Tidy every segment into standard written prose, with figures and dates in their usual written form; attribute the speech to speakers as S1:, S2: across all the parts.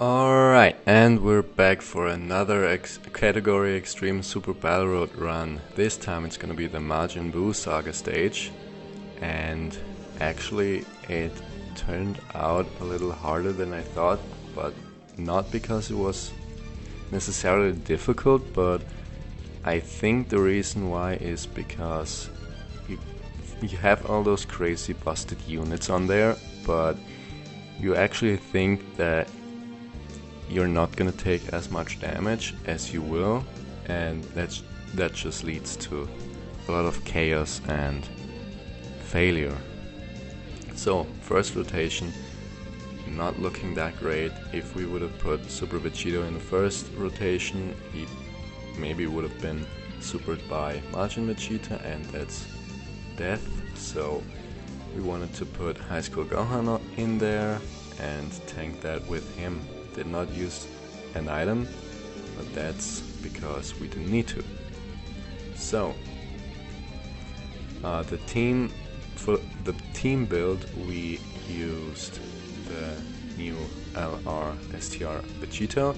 S1: Alright, and we're back for another category Extreme Super Battle Road run. This time it's gonna be the Majin Buu Saga stage, and actually it turned out a little harder than I thought, but not because it was necessarily difficult, but I think the reason why is because you have all those crazy busted units on there, but you actually think that you're not gonna take as much damage as you will, and that just leads to a lot of chaos and failure. So first rotation, not looking that great. If we would have put Super Vegito in the first rotation, he maybe would have been supered by Majin Vegeta, and that's death. So we wanted to put High School Gohan in there and tank that with him. Did not use an item, but that's because we didn't need to. So the team for the team build, we used the new LR STR Vegito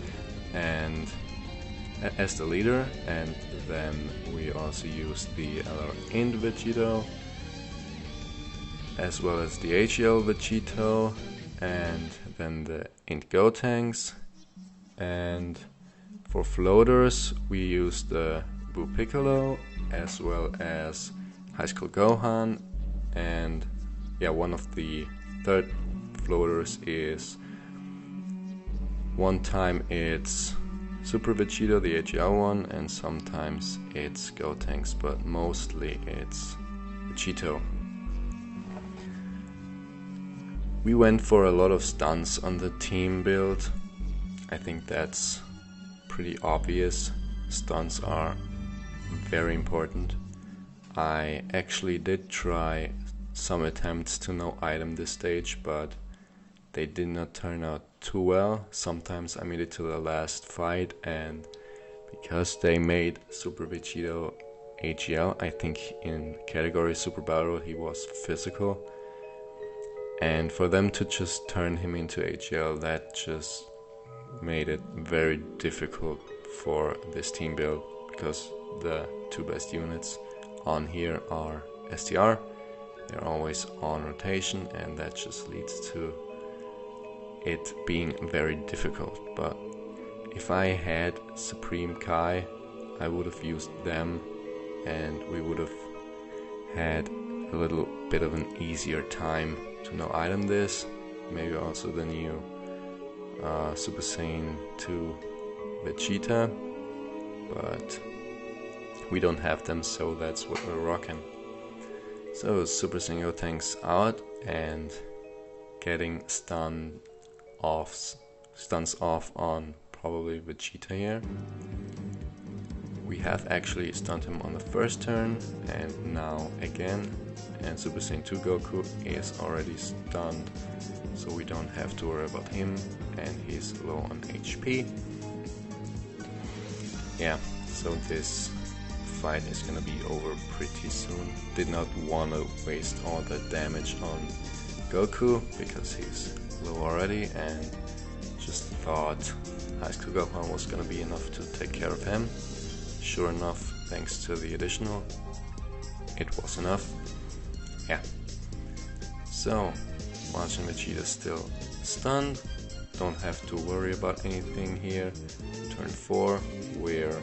S1: and as the leader, and then we also used the LR Int Vegito as well as the HL Vegito, and then the Int Gotenks. And for floaters we used the Buu Piccolo as well as High School Gohan, and yeah, one of the third floaters is one time it's Super Vegito, the HL one, and sometimes it's Gotenks, but mostly it's Vegito. We went for a lot of stunts on the team build. I think that's pretty obvious. Stunts are very important. I actually did try some attempts to no item this stage, but they did not turn out too well. Sometimes I made it to the last fight, and because they made Super Vegito HL, I think in category Super Battle he was physical, and for them to just turn him into HL, that just made it very difficult for this team build, because the two best units on here are STR. They're always on rotation, and that just leads to it being very difficult. But if I had Supreme Kai, I would have used them, and we would have had a little bit of an easier time to no item this. Maybe also the new Super Saiyan 2 Vegeta, but we don't have them, so that's what we're rocking. So Super Saiyan Gotenks out and getting stuns off on probably Vegeta here. We have actually stunned him on the first turn, and now again, and Super Saiyan 2 Goku is already stunned, so we don't have to worry about him, and he's low on HP. Yeah, so this fight is gonna be over pretty soon. Did not want to waste all the damage on Goku because he's low already, and just thought High School Gohan was gonna be enough to take care of him. Sure enough, thanks to the additional, it was enough. Yeah. So Majin Vegeta still stunned. Don't have to worry about anything here. Turn 4, we're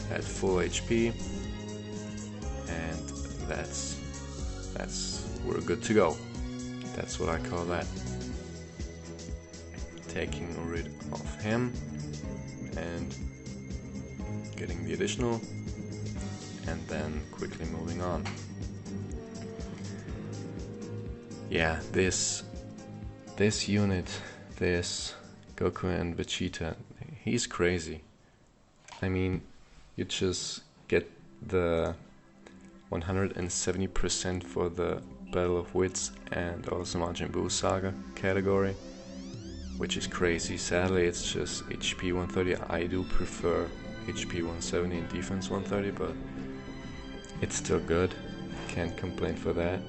S1: at full HP, and that's we're good to go. That's what I call that. Taking rid of him and getting the additional, and then quickly moving on. Yeah, this unit, this Goku and Vegeta, he's crazy. I mean, you just get the 170% for the Battle of Wits and also Majin Buu Saga category, which is crazy. Sadly, it's just HP 130. I do prefer HP 170 and defense 130, but it's still good. Can't complain for that.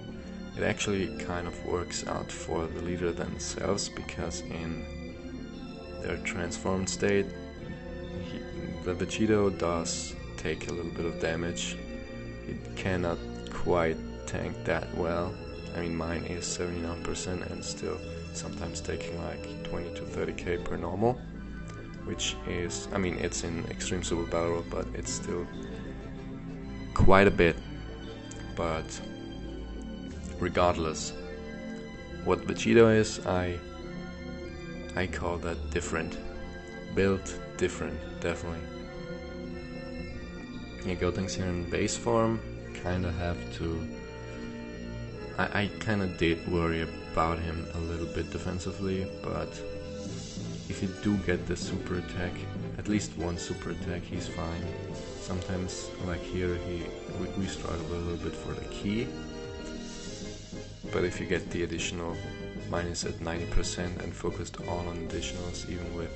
S1: It actually kind of works out for the leader themselves, because in their transformed state. The Vegito does take a little bit of damage. It cannot quite tank that well. I mean, mine is 79% and still sometimes taking like 20 to 30k per normal, which is, I mean, it's in Extreme Super Battle Road, but it's still quite a bit. But regardless, what Vegito is, I call that different. Built different, definitely. Yeah, Gotenks here in base form, kinda have to... I kinda did worry about him a little bit defensively, but if you do get the super attack, at least one super attack, he's fine. Sometimes, like here, we struggle a little bit for the key, but if you get the additional minus at 90% and focused all on additionals, even with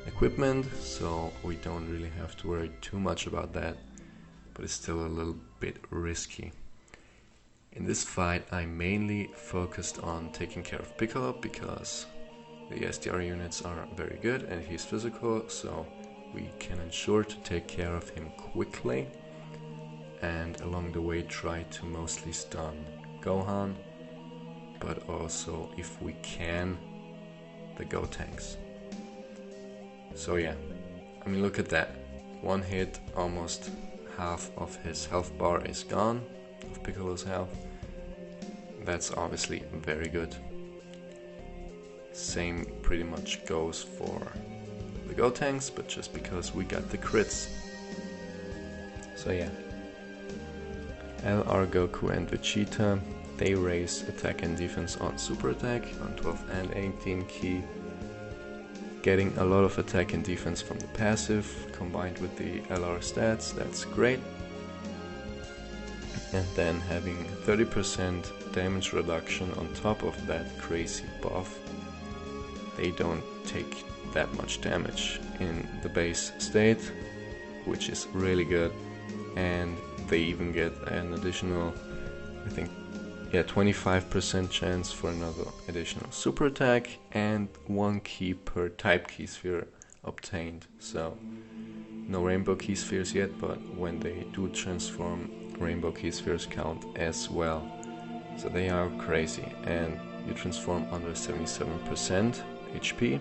S1: equipment, so we don't really have to worry too much about that, but it's still a little bit risky. In this fight I mainly focused on taking care of Piccolo because the SDR units are very good and he's physical, so we can ensure to take care of him quickly, and along the way try to mostly stun Gohan, but also, if we can, the Gotenks. So yeah, I mean, look at that. One hit, almost half of his health bar is gone, of Piccolo's health. That's obviously very good. Same pretty much goes for the Gotenks, but just because we got the crits. So yeah. LR Goku and Vegeta, they raise attack and defense on super attack, on 12 and 18 key. Getting a lot of attack and defense from the passive, combined with the LR stats, that's great. And then having 30% damage reduction on top of that crazy buff. They don't take that much damage in the base state, which is really good. And they even get an additional, I think, 25% chance for another additional super attack and 1 key per type key sphere obtained. So no rainbow key spheres yet, but when they do transform, rainbow key spheres count as well. So they are crazy, and you transform under 77% HP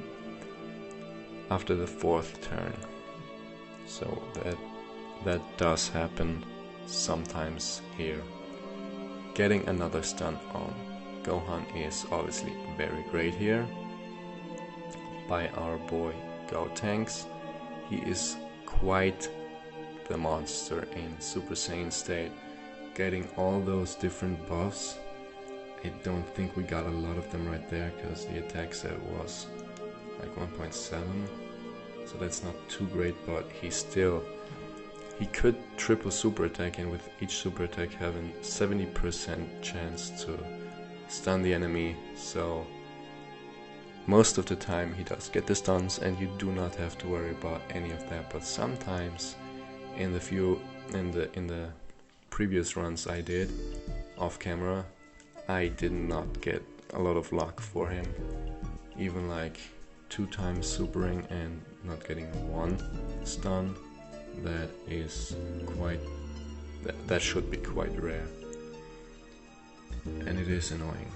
S1: after the 4th turn. So that does happen sometimes here. Getting another stun on Gohan is obviously very great here by our boy Gotenks. He is quite the monster in Super Saiyan state, getting all those different buffs. I don't think we got a lot of them right there because the attack set was like 1.7, so that's not too great, but he could triple super attack, and with each super attack having 70% chance to stun the enemy, so most of the time he does get the stuns and you do not have to worry about any of that. But sometimes in the previous runs I did off camera, I did not get a lot of luck for him, even like 2 times supering and not getting 1 stun. That is quite, that should be quite rare, and it is annoying.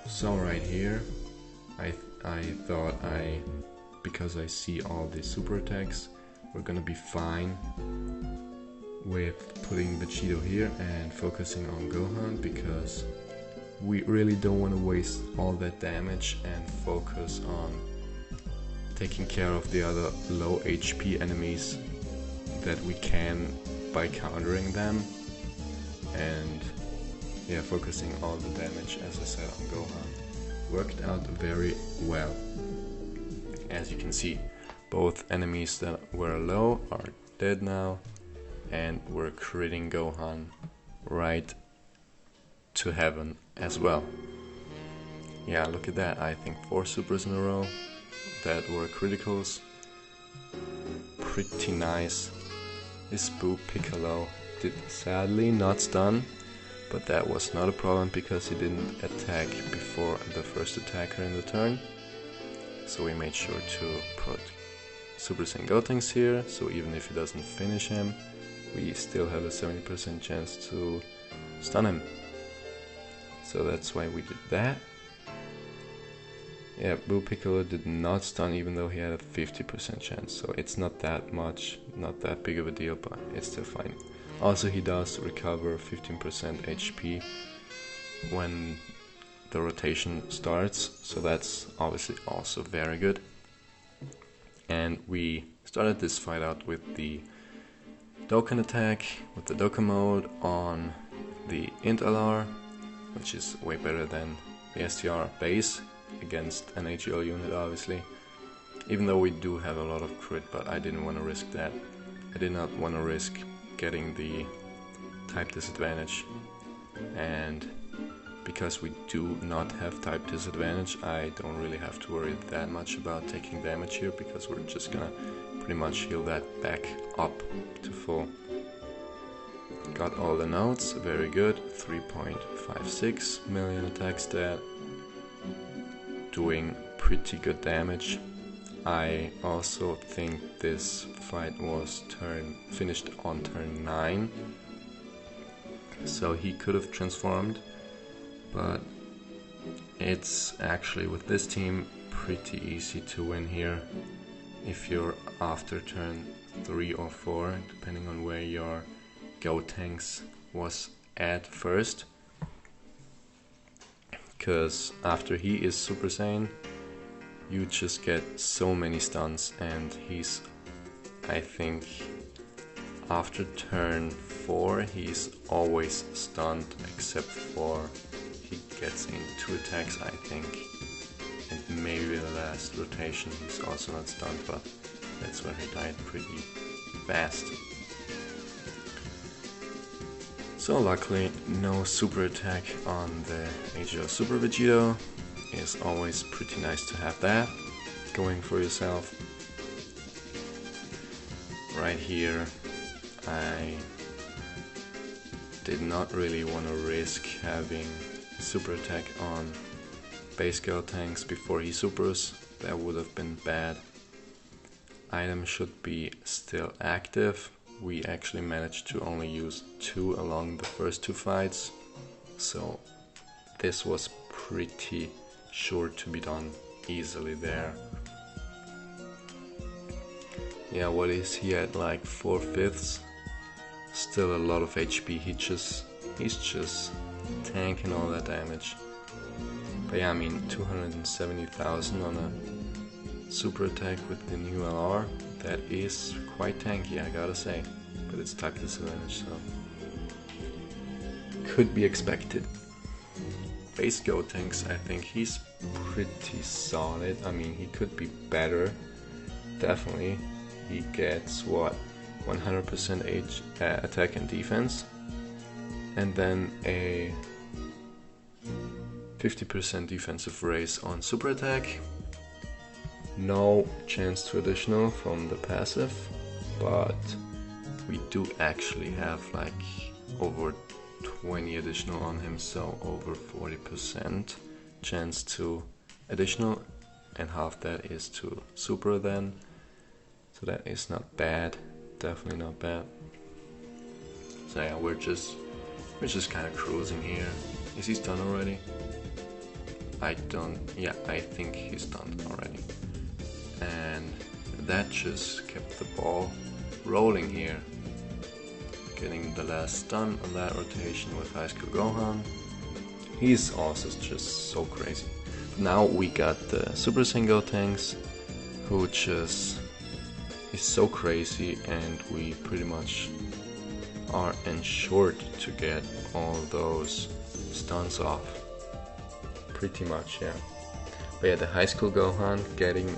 S1: So right here I thought because I see all the super attacks, we're gonna be fine with putting Vegito here and focusing on Gohan, because we really don't want to waste all that damage and focus on taking care of the other low HP enemies that we can by countering them, and yeah, focusing all the damage, as I said, on Gohan. Worked out very well. As you can see, both enemies that were low are dead now, and we're critting Gohan right to heaven as well. Yeah, look at that. I think 4 supers in a row that were criticals. Pretty nice. This Buu Piccolo did sadly not stun, but that was not a problem because he didn't attack before the first attacker in the turn. so we made sure to put Super Saiyan Gotenks here, so even if he doesn't finish him, we still have a 70% chance to stun him. So that's why we did that. Yeah, Buu Piccolo did not stun even though he had a 50% chance, so it's not that much, not that big of a deal, but it's still fine. Also, he does recover 15% HP when the rotation starts, so that's obviously also very good. And we started this fight out with the Dokkan attack, with the Dokkan mode on the Int LR, which is way better than the STR base against an AGL unit, obviously. Even though we do have a lot of crit, but I didn't want to risk that. I did not want to risk getting the type disadvantage, and because we do not have type disadvantage, I don't really have to worry that much about taking damage here, because we're just gonna pretty much heal that back up to full. Got all the notes, very good. 3.56 million attack stat, doing pretty good damage. I also think this fight was finished on turn 9, so he could have transformed, but it's actually with this team pretty easy to win here if you're after turn 3 or 4, depending on where your Gotenks was at first, because after he is Super Saiyan you just get so many stuns, and he's, I think after turn 4 he's always stunned except for he gets in 2 attacks, I think, and maybe the last rotation he's also not stunned, but that's where he died pretty fast. So luckily no super attack on the AGL Super Vegito. Is always pretty nice to have that going for yourself. Right here I did not really want to risk having super attack on base Gotenks before he supers. That would have been bad. Item should be still active. We actually managed to only use 2 along the first 2 fights, so this was pretty sure to be done easily there. Yeah, what is he at, like 4/5? Still a lot of HP. He's just tanking all that damage. But yeah, I mean 270,000 on a super attack with the new LR, that is quite tanky, I gotta say. But it's type disadvantage, so could be expected. Base Gotenks, I think he's pretty solid. I mean, he could be better, definitely. He gets what, 100% attack and defense, and then a 50% defensive raise on super attack. No chance to additional from the passive, but we do actually have like over 20 additional on him, so over 40% chance to additional, and half that is to super then, so that is not bad, definitely not bad. So yeah, we're just kind of cruising here. Is he done already? I think he's done already, and that just kept the ball rolling here. Getting the last stun on that rotation with High School Gohan. He's also just so crazy. Now we got the Super Saiyan Gotenks, who just is so crazy, and we pretty much are ensured to get all those stuns off. Pretty much, yeah. But yeah, the High School Gohan getting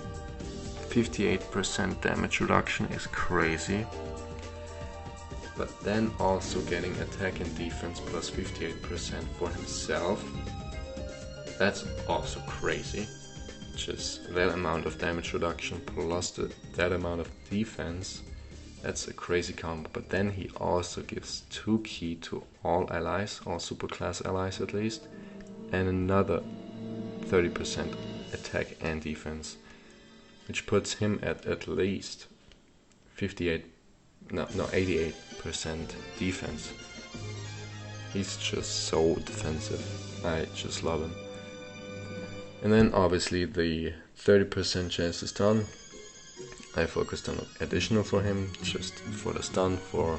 S1: 58% damage reduction is crazy. But then also getting attack and defense plus 58% for himself. That's also crazy. Just that amount of damage reduction plus that amount of defense. That's a crazy combo. But then he also gives 2 ki to all allies, all superclass allies at least, and another 30% attack and defense. which puts him at least 88% defense. He's just so defensive. I just love him. And then obviously the 30% chance to stun. I focused on additional for him, just for the stun for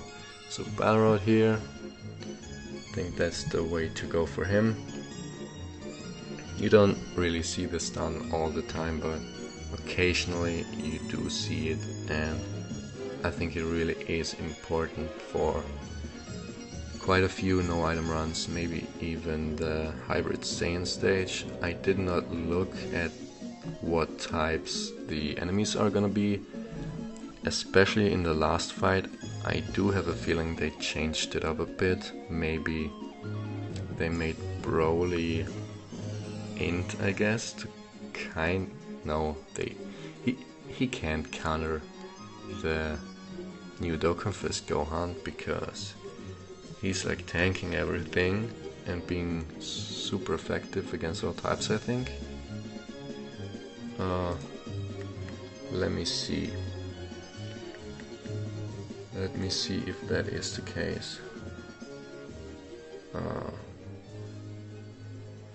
S1: Super Battle Road here. I think that's the way to go for him. You don't really see the stun all the time, but occasionally you do see it, and I think it really is important for quite a few no item runs, maybe even the hybrid Saiyan stage. I did not look at what types the enemies are gonna be, especially in the last fight. I do have a feeling they changed it up a bit. Maybe they made Broly int, I guess, to he can't counter the new Dokkan Fist Gohan because he's like tanking everything and being super effective against all types, I think. Let me see. Let me see if that is the case.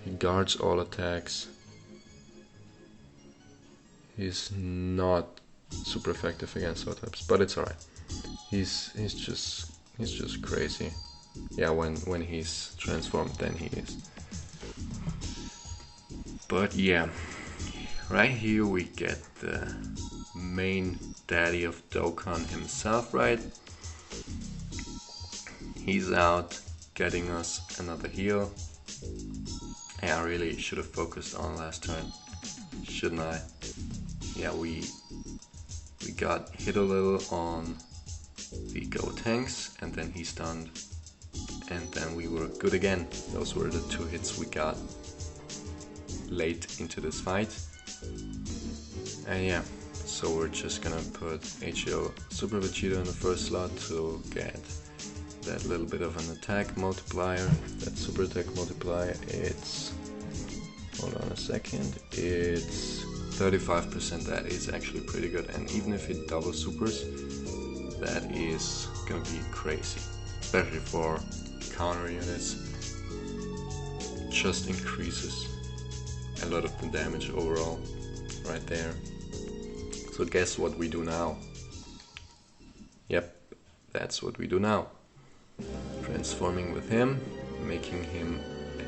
S1: He guards all attacks. He's not super effective against all types, but it's alright. He's just crazy. Yeah, when he's transformed, then he is. But yeah, right here we get the main daddy of Dokkan himself, right? He's out getting us another heal. Yeah, I really should have focused on last turn, shouldn't I? Yeah, we got hit a little on the Go tanks, and then he stunned, and then we were good again. Those were the 2 hits we got late into this fight. And yeah, so we're just gonna put HO Super Vegeta in the first slot to get that little bit of an attack multiplier, that super attack multiplier. It's, hold on a second, it's 35%. That is actually pretty good, and even if it double supers, that is gonna be crazy, especially for counter units. Just increases a lot of the damage overall right there. So guess what we do now? Yep, that's what we do now. Transforming with him, making him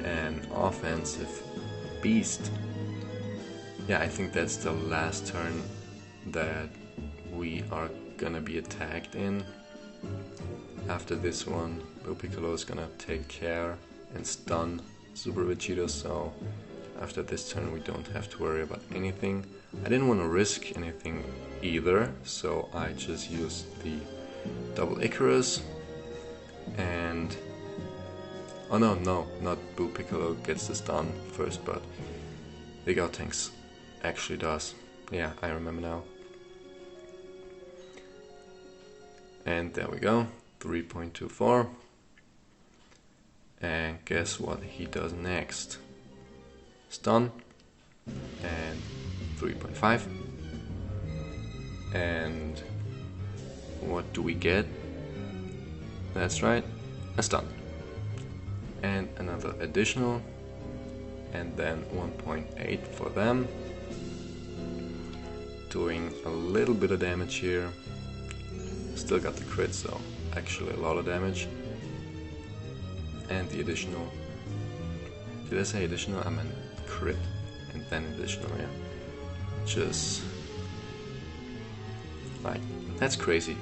S1: an offensive beast. Yeah, I think that's the last turn that we are gonna be attacked in. After this one, Buu Piccolo is gonna take care and stun Super Vegeta, so after this turn we don't have to worry about anything. I didn't want to risk anything either, so I just used the double Icarus, and oh no, not Buu Piccolo gets the stun first, but the Go Tanks actually does. Yeah, I remember now. And there we go, 3.24. And guess what he does next? Stun and 3.5. And what do we get? That's right, a stun. And another additional, and then 1.8 for them. Doing a little bit of damage here. Still got the crit, so actually a lot of damage. And the additional. Did I say additional? I meant crit and then additional, yeah. Just like, that's crazy.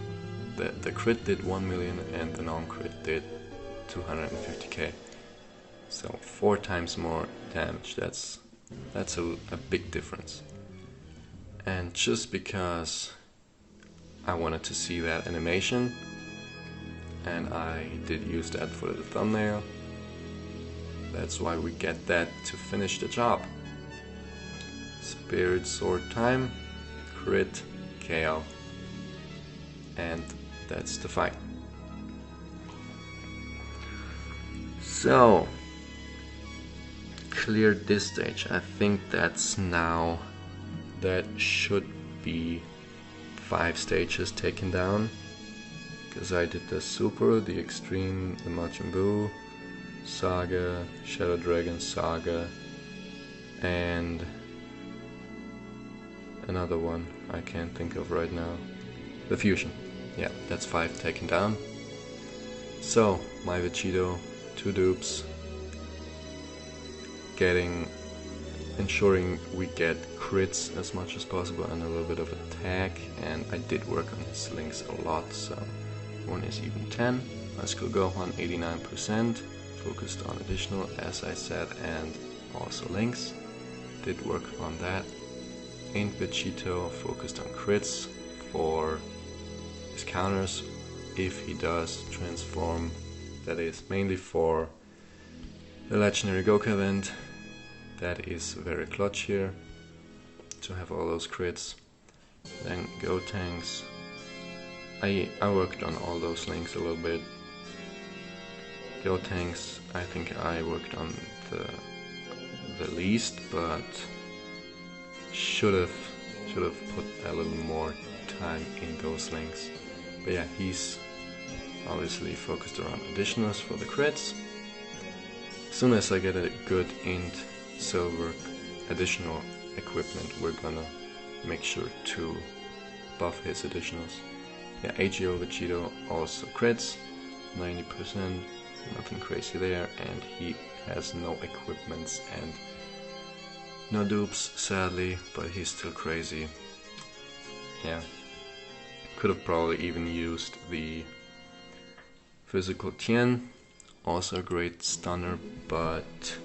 S1: The crit did 1 million and the non-crit did 250k. So 4 times more damage. That's a big difference. And just because I wanted to see that animation, and I did use that for the thumbnail, that's why we get that to finish the job. Spirit Sword time, crit, KO, and that's the fight. So, cleared this stage. I think that's now, that should be 5 stages taken down, because I did the Super, the Extreme, the Majin Buu Saga, Shadow Dragon Saga, and another one I can't think of right now. The Fusion. Yeah, that's 5 taken down. So, my Vegito, 2 dupes, ensuring we get crits as much as possible and a little bit of attack, and I did work on his links a lot, so one is even 10. My Skull Gohan 89%, focused on additional as I said, and also links, did work on that. And Vegito focused on crits for his counters if he does transform, that is mainly for the Legendary Goku event. That is very clutch here to have all those crits. Then Gotenks, I worked on all those links a little bit. Gotenks, I think I worked on the least, but should have put a little more time in those links. But yeah, he's obviously focused around additionals for the crits. As soon as I get a good int silver additional equipment, we're gonna make sure to buff his additionals. Yeah, AGO Vegito also crits, 90%, nothing crazy there, and he has no equipments and no dupes, sadly, but he's still crazy. Yeah, could have probably even used the physical Tien, also a great stunner, but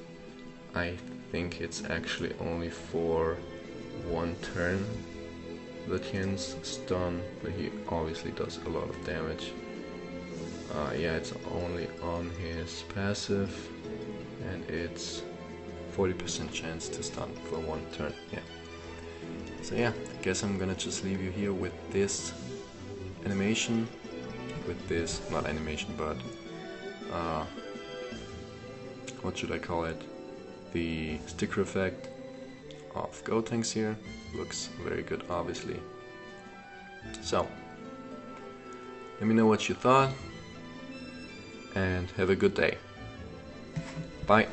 S1: I think it's actually only for 1 turn the Tien's stun, but he obviously does a lot of damage. Yeah, it's only on his passive, and it's 40% chance to stun for 1 turn. Yeah. So yeah, I guess I'm gonna just leave you here with this animation, with this, not animation, but what should I call it? The sticker effect of Gotenks here. Looks very good, obviously. So, let me know what you thought, and have a good day. Bye.